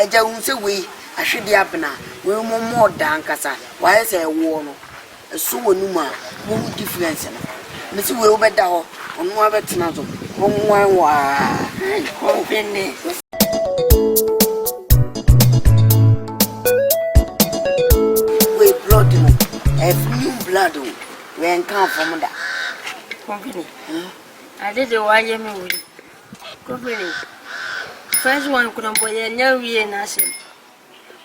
eja unse we ahwede abena we more dan kasa why say wo no so wonuma wo difference no me si we obeda ho ono abetena zo wo nwan wa company we blood no new blood we come from that company I did the why me we company first one couldn't boy no we na say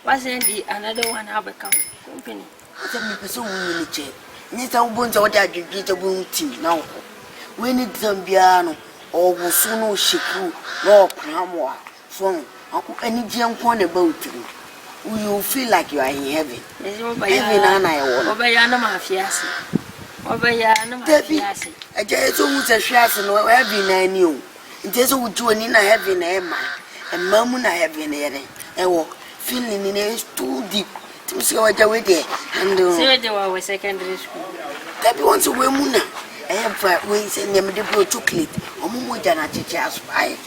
wasn't the another one have come company tell me person we ni che ni ta ubonza wada adwedwe ta bu team na we need Zambia no or wo so no shiku no kramo so aku ani je nko na ba utiri you feel like you are in heaven heaven na I want obeya na mafiase obeya na mafiase eje so wu se hwiase no heaven na ani o nte so wuju ani na heaven na e ma mamu na heaven na yere ewo feeling ni is too deep to see what you there and say they were secondary school that once we muna I have we say name the chocolate omumo jana cheche aspire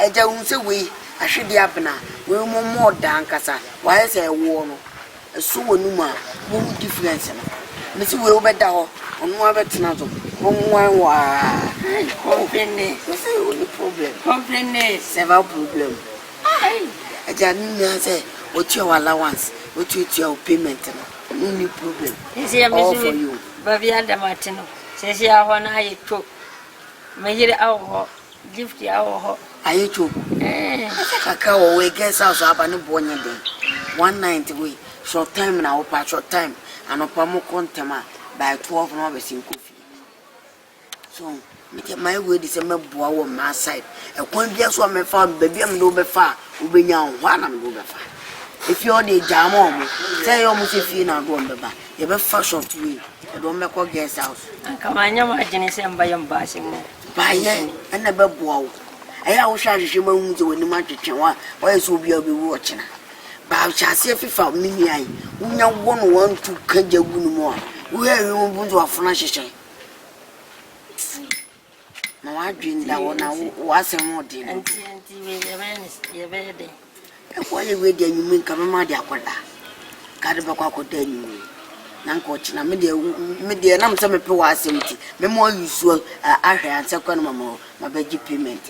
eja unse we ahwede abena we more dan kasa why say wo no so wonuma wo difference no me si we obeda ho onu abetena zo wo nwan wa company say only problem company several problem eja nna say what your allowance what your payment no any problem all for you baby and Martino says ya wana ayi to mayire awo gift ya awo ayi to kaka wo we guess house abani bonye den 190 we short time na opa short time anopa mo kontema by 12 no be sin kofi so me my way this me boa wo my side e kon bia so me fa baby am no be fa obenya ho na me go be fa if you dey jam on say you must feel na go mbeba e be fa short way e do me ko guest house kamanya ma jini se mba yamba se mo ba ye na be boa wo aya wo hwa hwehwe ma hu ze woni ma twetwe wa so obi obi wo china ba chase fifa mini ai unya wo no wan tu kanja gunu mo wo hewe mo bunzo afuna hwehwe na wa dwinda wo na wo asem odi anti we be de kwa ye we de anyume nka mama de akoda ka de bakwa akoda anyume na nka ochina me de na mse mepe wa asemti me mo yusu ahwe anse kwa no mama ma beji payment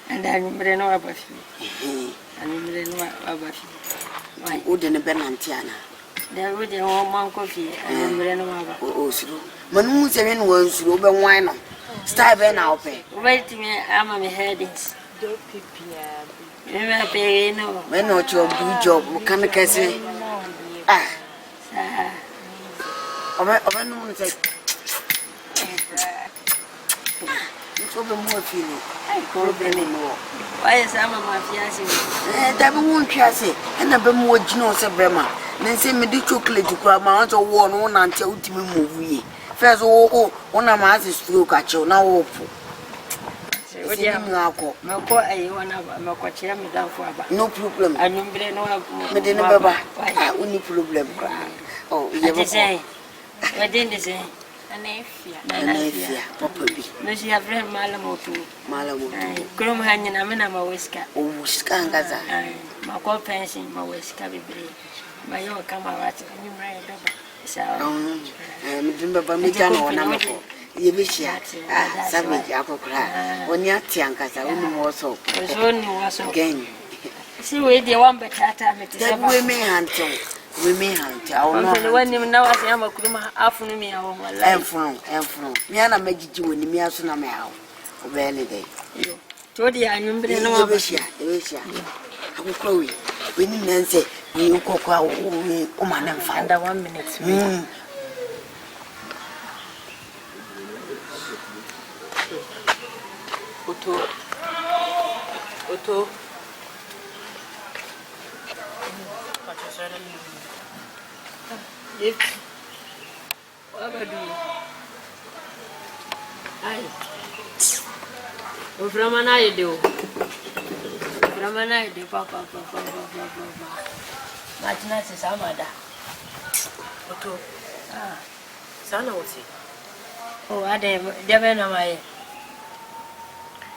and anyumre no abafi anyumre no abafi why o de ne benanti ana de we de wo man kofi anyumre no abafi o suru manu se we no wansuru o be wan no style be na ope wait me ama me headings do pipia me pay no when no your good job can kese obe no say so be more feeling I call them more why is ama mafiase da be won twiase na be mo gino se brema na say me di chocolate kura ma so wo no na ntia utimi mo wuye first wo na ma as stroke a che na wo po no problem. Me de baba. Only problem. Oh, you say. We didn't say. Anefia. Papa bi. Me si afre malamotu. Krom hanya na me na ma weska. Oh, weska ngaza. Ma ko pension ma weska bibre. Ma yo kama wati nyumra ya baba. Sawa. Me de baba me jana na mako. Yebishia savage akokra oni atiankasa oni mo so oni waso again see we dey one betata me to say we me hanto awo no when him na wase amakuruma afunu me awo wallahi enfunu me ana magigi woni me aso na me awo obele dey yo to dey anyumbre no yebishia akokra we ni nanse we ukokwa o manamfa under 1 minute Otoo. Yes. What about you? Ay. Uframana ide. Papa. Matina se samada. Otoo. Sana wote. Oh, ade debe na mai.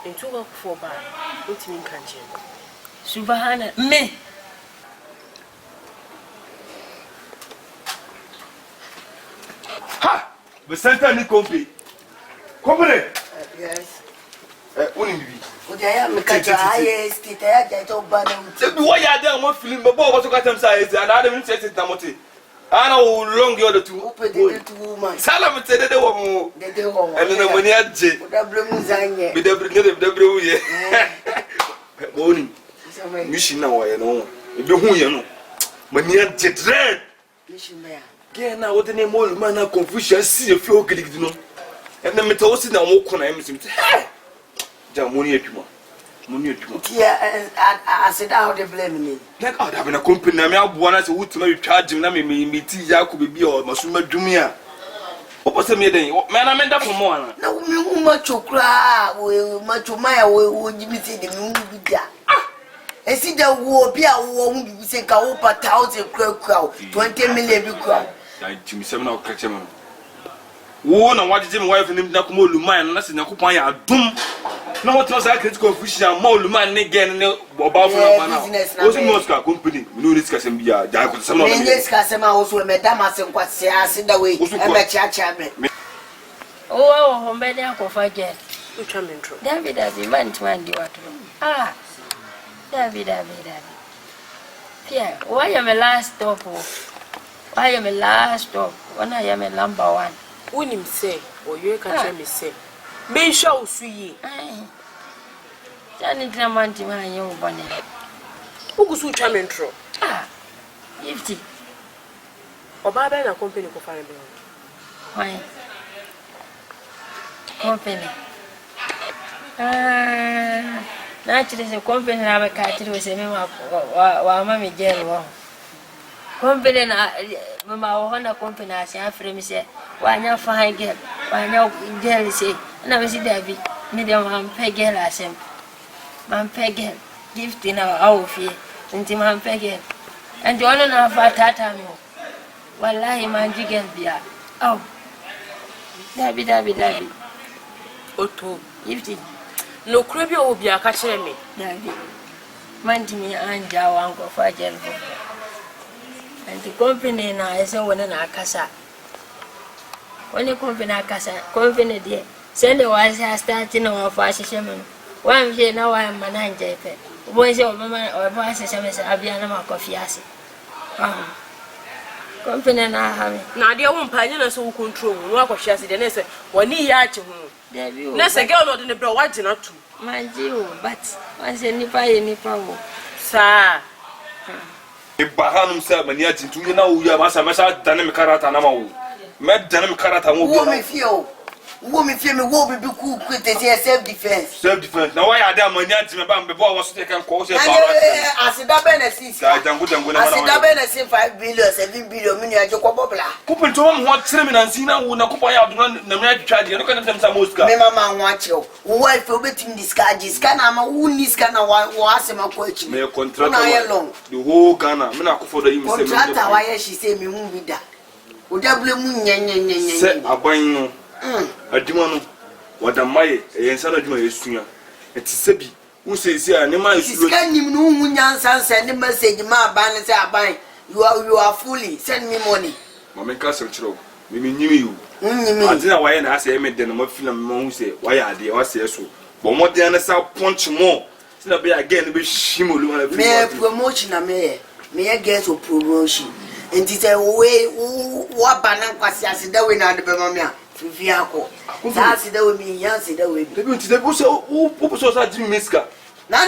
Into work for bar. What mean can't Subhana me. Ha! The center ni kompe. Company. Yes. Uni bibi. Ujaya mkacha aye skita ya jaito bana uti. Sebi wa ya dey won film bo bo so ka tem say ezi and adam say sit na mote. Ana wo long yo the two. Ope de two man. Salam te de wo mo. De wo. Eno na moni aje. Odabre mu zanye. Be debre wo ye. Boni. Mission na wo ye no. E be hu ye no. Mani aje dread. Mission me ya. Ge na wo de ne mo Oluman na confusion si e fi o gidigidi no. E na meta wo si na wo kona em sim. Ja money atuma. Money atuma. Yeah, I said how they blame me. Like oh, that be na company na me aboa na se wutima we charge na me ti ya ko bebi o masuma dwumi a. Opo se me den. Me na menda for more na. Na me hu macho kra, we macho maya we jimiti de me hu bibia. Esi da wo bi a wo hu bibi se ka wo pa 1000 kra 20 million bi kra. Ya jimi se me na o kache me. Wo na wajeje me wife ni na ko Oluman na se nyakopon ya adum. No what was that critical confusion more Oluman ne gen ne oba for na na. O se mo ska company, me no risk asem bia, ja ko se mo na. Me risk asem a wo so me da ma se nkwase ase da we e me cha me. Oh, hombe de akofa je. Utwa mentro. David man di watu. Ah. David. Pia, why am I last stop? Why am I last stop? When I am a number one. Unim say, or you can me say. Me show suyi. Jani tramanti ma yo bone. Ugusu utwa mentro. Ah. 50. Oba be na company ko fare be. Why? Company. Na chile se company na ba ka tiri we se me wa mama gel wo. Company na mama wo na company ase afre mi se wa nya fine girl, wa nya girl se na we si David me dem am pe girl asem. Man pe girl gift na awofie nti man pe girl. And you na fa tata mi. Wallahi man jigel bia. Oh. David. Otoo. Gifty. No krebi obi aka kire me. David. Man timi anja wango fa jelfo. And the company na ese wona na akasa. Woni company akasa, company de send was starting na fa hyehyem no. Wan hye na wa mananje pe. Bo se o mama o ba se se abia na makofi ase. Company na ha me. Na de wo mpanye na so wo control wo akohwe ase de na se woni ya ache ho. David. Na se girl no de ne bro wa gina tu. Manji o, but once nipa ye nipa wo. Sa. Ibahanum se mani atintu na wo ya masa dane me karata na ma wo. Me dane me karata wo bi. Wo me fie me wo bibi ku kwete self defense. Self defense. Na why ada mani antime ba mbe bo wo so take kan ko se ba. Asida be na sisi. Ka jangu na. Asida be na 5 billion 7 billion mini aje ko bobla. Kupin to mo ho tere me na nsi na wo na kupa ya aduna na me atwa de no kan tem sa moska. Me mama ho achew. Wo wife obetim diska na ma wo niska na wo asema ko achi. Me contract na ye long. The whole Ghana me na akofo da yim se me. Contract wa ye she say me hu bi da. O dabule mu nyenyenyenyen. Se aban no. Adima no wadamaye yensa na aduma yesunya eti sebi wo sesi a ne ma yesu iska nim no hu nyansa send message ma aban say aban you are fully send me money mama ka se chiro me nyimi you adina waye na ase me de na ma film ma hu se waye ade wa se so bo modern na sa punch more na be again be shimo lu na me promotion na me get to promotion enti say we wa banan kwase ase da we na de be mama a Fifiako. That's the way me, Yancy, the way. The bush, who so that Jim Miska. Now,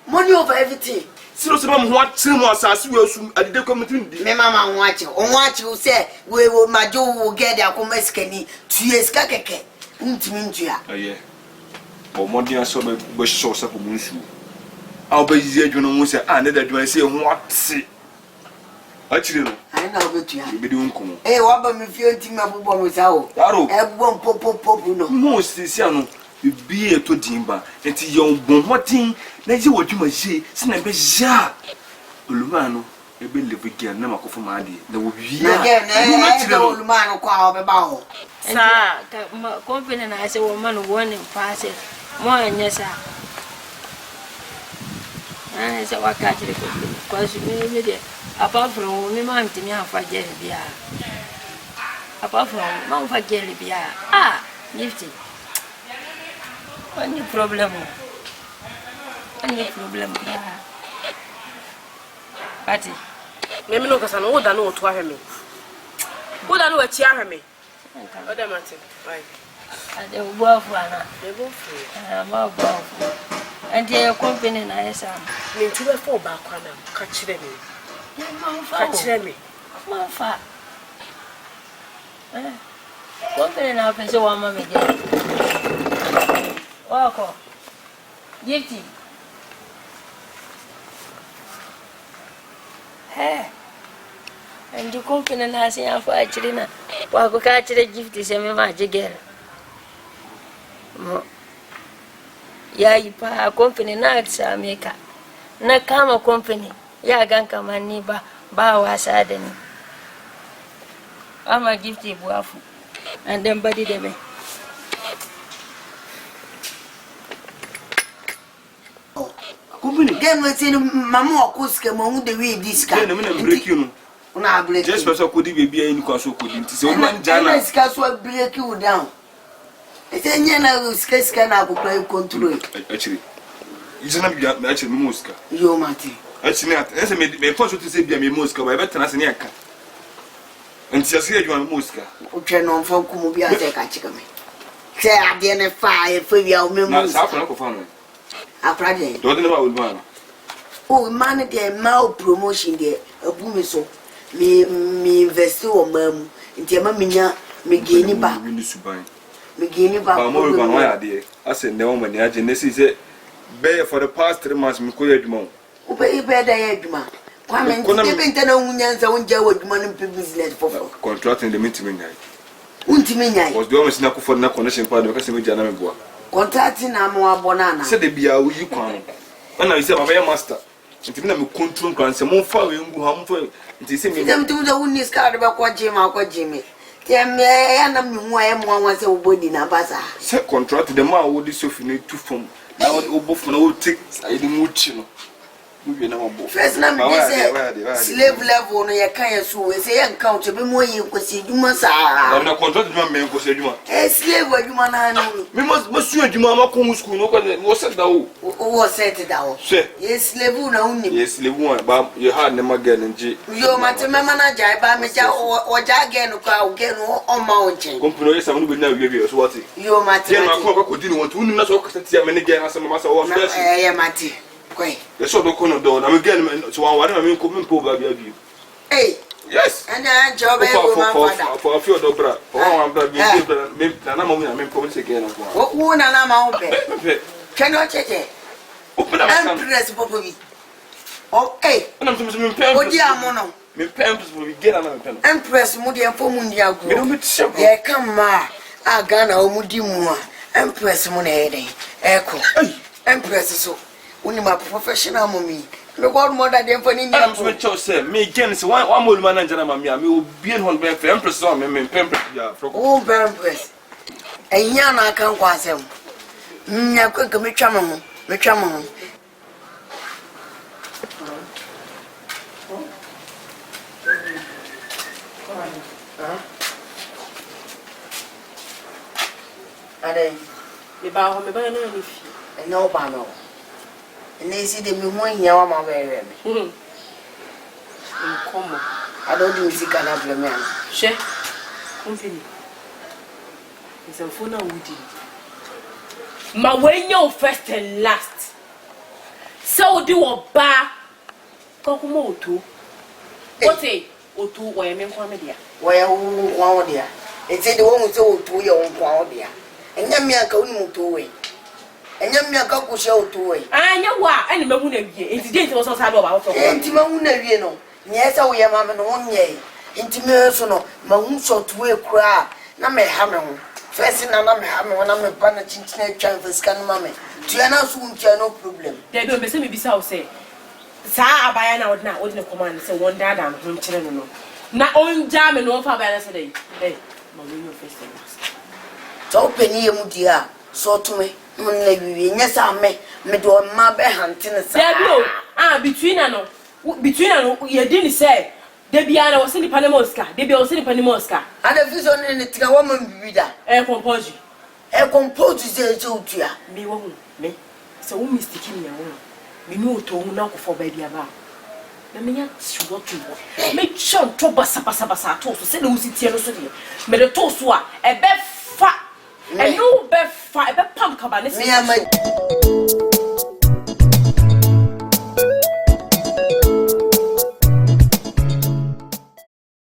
money over everything. Seriously, what 2 months as we assume at the committee. Me, Mamma, watch you say, we will, my Joe will get their comescani 2 years kake. Untimintia. Yeah. But more than so much source of Munshu. I'll be easier to know, and that you say, what? Actually, I know what you be doing. Hey, what about me feeling my boom with our everyone pop, no. Most is young, you be a to Dimba, and to young Bonhotin, let you what you must say, Snap a jar. Ulumano, a believe again, never go from Adi. There will be again, Ulumano call about. Sir, confident as a woman warning passes. More, yes, sir. I said, what catch it? Because you did apart from me, man, to me, I'm for Jelly. Apart from Mount for Jelly. Ah, Nifty. Any problem? Any problem? Patty. Let me know because I know that no to have me. Who don't know what you have me? Other matter. Right. And they will go for Anna. They go for I'm all both. And they are company nice. Me to a fall back one. Catch them. Catch me. Mama. Company now, and so I'm again. Walk. Gifty. Hey. And the company has here for actually now. Walk catch the gift is a magic girl. Ya ipa company na tsa meka na kama company ya ganka mani ba wasa da ni ama gifti buafu and then body debe company dem we tin mama okuske mo hu de we diska na me na break you no una break just person kodi baby ayi ni kwaso kodi nti se Oluman Gye na diska so break you down. It's a yana scan up control. Actually, it's not actually Moscow. Yo, Mati. Actually, as I made force to say, be a Moscow, I better as an Yaka. And just here you are Moscow. Okay, no, for Kumubia, catch me. Say, I didn't fire for your memories. I cried. Don't know about man. Oh, man, there mal promotion there, a boom so. Me invest or mum, in Tiamamina, me gaining back. Beginning back. I said, no, when the agency said, bear for the past 3 months, me could more. Obey better, Edma. Come and even tell Onions own Jaward money business for contracting the meeting. Untimina was the almost not for no connection part because we are not contracting a more banana. Said they be a wee crown. And I said, my master. Until I'm control grants and more far in harmful. It is me them to the Unis card about what Jimmy. Tell me, I am once a body in a bazaar. Set contract the man would so need to form. Now, both no take I didn't watch you. First, slave level on your kind so is a count to be more you could see you must have no contract my man was a slave or you man. We must you mamma come school no was said thou was said it down. Yes, slave only. Yes, live one, but you had never again and G. Your manager by me or Jagan again on mountain. Company some will never give you what your matter could want to not talk to many again as a master of Mati. The sort of corner door, I'm again to one I mean, come over you. Hey, yes, and I job for a few dobra. Oh, I'm glad I'm going to again. What one and I'm cannot check it. Open up and press Popovi. Okay, and I'm supposed to be paying. Oh, dear mono. Me pamps will get an empress Mudia for Mundia. There come ma. I gana Mudimua. Empress Monade. Echo. Empress so. Only my professional mommy. Look what more than for any I'm so much say. Me again, so one more manager, mammy. I will be in one bed for Empress on me, Pempress. Oh, Pempress. And Yana can't pass him. I could commit Chamon, the Chamon. And then, about me by no banner. And they see the moon here on my very come. I don't do see can have the man. Share company. It's a phone woody. My way, your first and last. So do a bar. Kokumo too. What a Otoo or a man comedy. Well, one dear. It's the one who told to your own power dear. And Yamia go to way. And Yamia go show to way. I know what any moon it's did also have about Intimuna. Yes, I am a one yea. Intimational, Mahoon so to a cry. Name hammer. First, and I'm hammer when I'm a banner chin child for scan mammy. To announce no problem. They don't miss me beside say. Sa abaya na odna odna command say one dad and home children no. Na on jam and no for balance today. Hey, mommy your face last. So penny mu dia so to me. Yes, I me do my be hunting. There between ano you didn't say Debiana was in the Panamoska, Debbie was in the Panamoska. And the vision in the Tigawoman Bida. Compose. Compose is a Me. So we mistake him. We know to now for baby about. Let me ask you what you want. Make sure to Basabasa toast, say Lucy Tierno. May the toast wa a bed fat, and you bed fat, a bed pump cabanas.